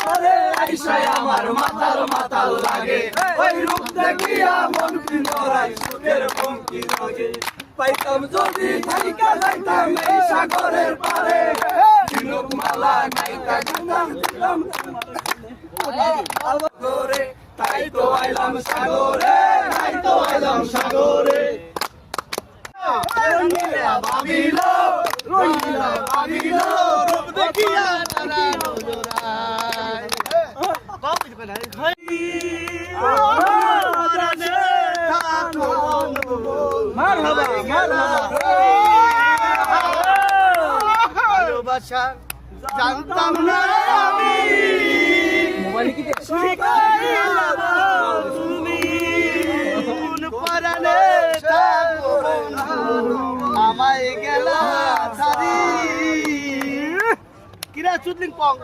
পরে আইসায় আমার মাতাল মাতাল লাগে ওই রূপ দেখিয়া মন কি নড়াই সুখের পঙ্কি লাগে পাইতাম যদি থাইকা যাইতাম এই সাগরের পারে ঝিনুক মালা গাইতা গাইতাম দিলাম সাগরে তাই তো আইলাম সাগরে তাই তো আইলাম সাগরে রঙিলা ভাবিল রূপ দেখিয়া তারা নজরায় মারহাবা ভালোবাসা জানতাম না আমি তুমি পরানে আমায় গেলা সারি কিরা চুদলিং পং